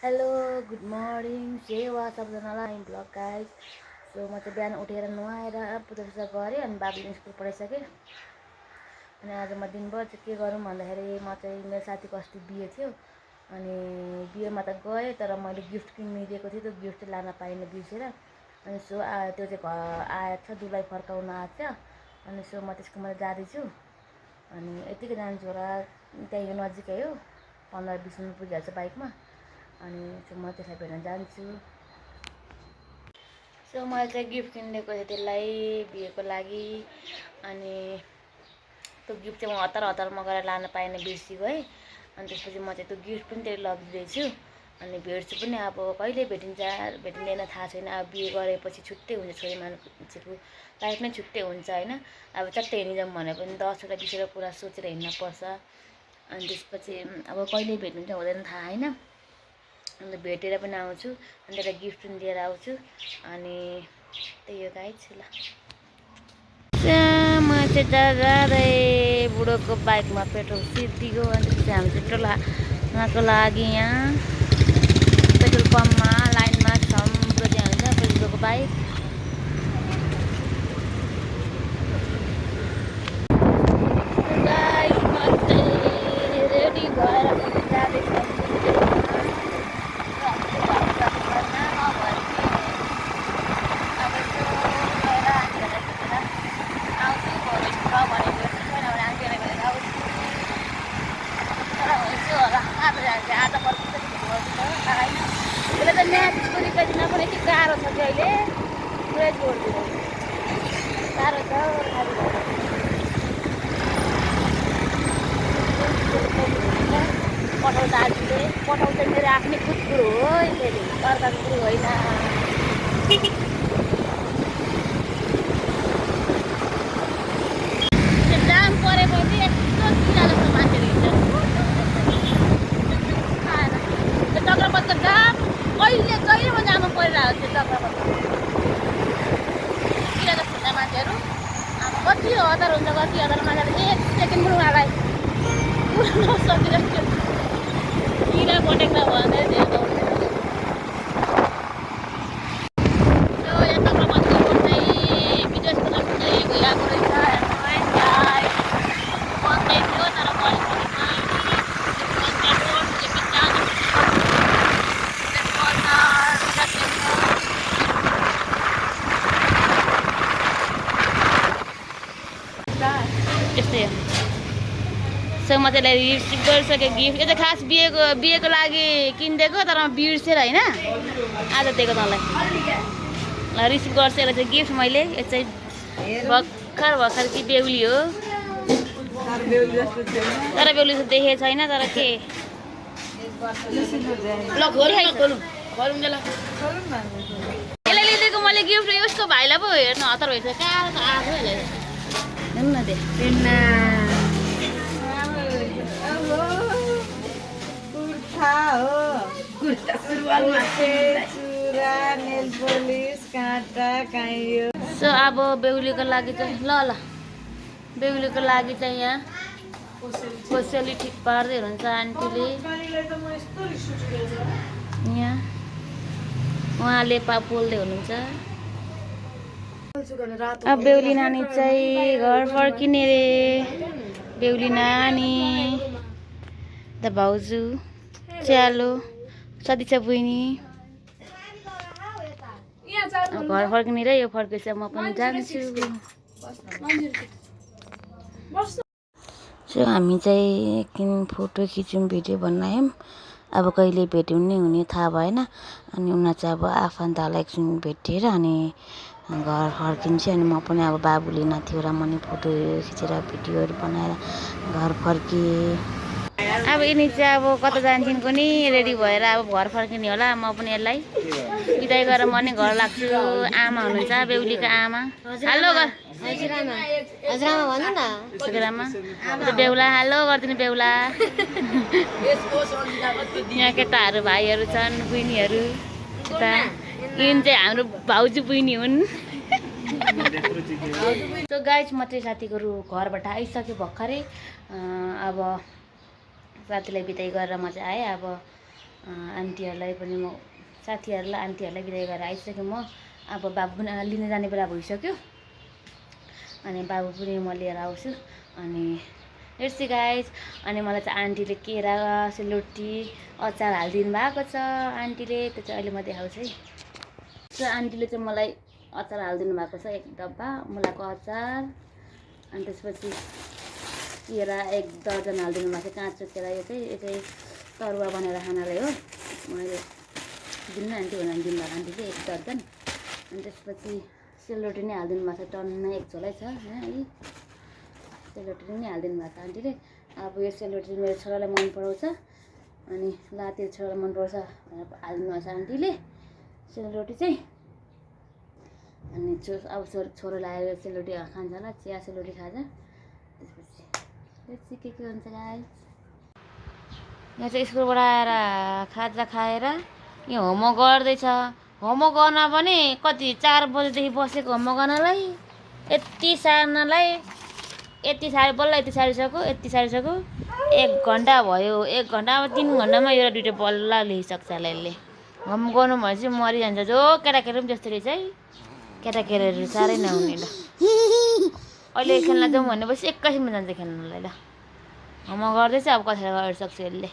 Hello good morning सेवा सबजनालाई blog guys. So म चाहिँ बिहान उठेर नुहाएर पूजा गरेँ अनि बाबुले स्कुल पढाइसकेँ। अनि आज म दिनभर चाहिँ के गरौँ भन्दाखेरि म चाहिँ मेरो साथीको अस्ति बिहे थियो अनि बिहेमा त गएँ, तर मैले गिफ्ट किन्नु दिएको थिएँ, त्यो गिफ्ट चाहिँ लान पाइनँ बिर्सेर। अनि सो त्यो चाहिँ आएछ, दुलाई फर्काउन आएछ। अनि सो म त्यसको मैले जाँदैछु अनि यतिकै जान्छु होला, त्यही हो नजिकै हो, 15-20 मिनट पुगिहाल्छ बाइकमा। अनि म त्यसलाई भेट्न जान्छु। सो मैले चाहिँ गिफ्ट किनिदिएको थिएँ त्यसलाई बिहेको लागि। अनि त्यो गिफ्ट चाहिँ म हतारमा गएर लान पाइनँ, बिर्सिएको है। अनि त्यसपछि म चाहिँ त्यो गिफ्ट पनि त्यही लगिदिँदैछु अनि भेट्छु पनि। अब कहिले भेटिन्छ भेटिँदैन थाहा छैन। अब बिहे गरेपछि छुट्टै हुन्छ, छोरी मान्छेको लाइफ नै छुट्टै हुन्छ होइन। अब चट्टै हिँडिजाउँ भने पनि 10वटा 20वटा कुरा सोचेर हिँड्न पर्छ। अनि त्यसपछि अब कहिले भेट्नुहुन्छ हुँदैन थाहा होइन। अन्त भेटेर पनि आउँछु अनि त्यसलाई गिफ्ट पनि दिएर आउँछु। अनि त्यही हो गाइज। ल म चाहिँ जाँदै बुढोको बाइकमा पेट्रोल सिद्धियो। अनि त्यसपछि हामी पेट्रोल हाल्नको लागि यहाँ पेट्रोल पम्पमा लाइनमा छौँ। त्यहाँ हुन्छ बुढोको बाइक। रेडी भएर जाँदैछ त्यसले त म्याच स्कुल दिन पनि यति गाह्रो छ कि अहिले पुरै जोडिदिनु गाह्रो छ। पठाउँछ आजले पठाउँछ, मेरो आफ्नै कुकुर हो, फेरि अर्काको कुकुर होइन। जाम परेपछि यस्तो किरा जस्तो मान्छेहरू हिँड्छ। त्यो चक्रपथको जाम जहिले म जाममा परिरहेको त्यो चक्रपथ किरा जस्तो हुन्छ मान्छेहरू। अब कति हतार हुन्छ, कति हतार मान्छेहरू 1 सेकेन्ड पनि उहाँलाई नसकिरहेको किरा पटेक्दा भन्दै थियो। यस्तै हो। सो म त्यसलाई रिसिभ गरिसकेँ गिफ्ट। यो चाहिँ खास बिहेको लागि किनिदिएको, तर म बिर्सेर होइन आज दिएको तँलाई। ल रिसिभ गर्छु यसलाई चाहिँ गिफ्ट मैले। यो चाहिँ भर्खर कि बेहुली हो, तर बेहुली जस्तो देखेको छैन। तर के यसलाई लिइदिएको मैले गिफ्ट। उसको भाइलाई पो हेर्नु हतार भइसक्यो, कहाँ त आएको यसलाई हेर्नु न। सो अब बेहुलीको लागि चाहिँ ल बेहुलीको लागि चाहिँ यहाँ कोसेली ठिक पार्दै हुनुहुन्छ आन्टीले। यहाँ उहाँले पोल्दै हुनुहुन्छ। अब बेहुली नानी चाहिँ घर फर्किने रे। बेहुली नानी त भाउजू च्यालो सदिच्छा बहिनी घर फर्किने रे। यो फर्केपछि म पनि जान्छु। सो हामी चाहिँ एकदिन फोटो खिच्यौँ, भिडियो बनायौँ। अब कहिले भेट्यौँ नि हुने थाहा भएन। अनि उनीहरू चाहिँ अब आफन्तहरूलाई एकछिन भेटेर अनि घर फर्किन्छ। अनि म पनि अब बाबुले नाथ्यो र मैले फोटो खिचेर भिडियोहरू बनाएर घर फर्केँ। अब यिनी चाहिँ अब कता जान्छन् कुनी रेडी भएर अब घर फर्किने होला। म पनि यसलाई बिदाई गरेर म नि घर लाग्छु। आमा हुनुहुन्छ बेहुलीको आमा। हेलो हजुरआमा भन्नु न। हजुरआमा बेहुला हेलो गरिदिनु बेहुला। यहाँ केटाहरू भाइहरू छन्, बहिनीहरू। यता यिनी चाहिँ हाम्रो भाउजू बहिनी हुन्। सो गाइज म चाहिँ साथीको घरबाट आइसकेँ भर्खरै। अब साथीलाई बिदाई गरेर म चाहिँ आएँ। अब आन्टीहरूलाई पनि म साथीहरूलाई आन्टीहरूलाई बिदाई गरेर आइसकेँ म। अब बाबु पनि लिन जाने बेला भइसक्यो अनि बाबु पनि म लिएर आउँछु अनि हेर्छु गाइज। अनि मलाई चाहिँ आन्टीले केरा सेलरोटी अचार हालिदिनु भएको छ आन्टीले, त्यो चाहिँ अहिले म देखाउँछु है। त्यो आन्टीले चाहिँ मलाई अचार हालिदिनु भएको छ 1 डब्बा मुलाको अचार। अनि त्यसपछि केरा 1 दर्जन हालिदिनु भएको छ, काँचो केरा। यो चाहिँ तरुवा बनाएर खानालाई हो। मैले दिनु आन्टी भनेर दिनुभएको आन्टीले 1 दर्जन। अनि त्यसपछि सेलरोटी नै हालिदिनु भएको छ, टन्न 1 झोलै छ है। सेलरोटी नै हालिदिनु भएको छ आन्टीले। अब यो सेलरोटी मेरो छोरालाई मन पराउँछ अनि लाते छोरालाई मन पराउँछ भनेर हालिदिनु भएको छ आन्टीले सेलरोटी चाहिँ। अनि अब छोरो लगाएर सेलरोटी खान्छ होला, चिया सेलरोटी खान्छ। त्यसपछि के हुन्छ गाइस। यहाँ चाहिँ स्कुलबाट आएर खाजा खाएर यहाँ होमवर्क गर्दैछ। होमवर्क गर्न पनि कति 4 बजेदेखि बसेको होमवर्क गर्नलाई, यति सार्नलाई, यति सारिसक्यो 1 घन्टा भयो। 1 घन्टा अब 3 घन्टामा एउटा दुइटा बल्ल लेखिसक्छ होला यसले। होमवर्क गर्नु भने चाहिँ मरिजान्छ। जो केटाकेटी पनि त्यस्तो रहेछ है, केटाकेटीहरू साह्रै नहुने। ल अहिले खेल्न जाउँ भनेपछि 21 जान्छ खेल्नलाई। ल होमवर्क गर्दैछ, अब कतिखेर गरिसक्छ यसले।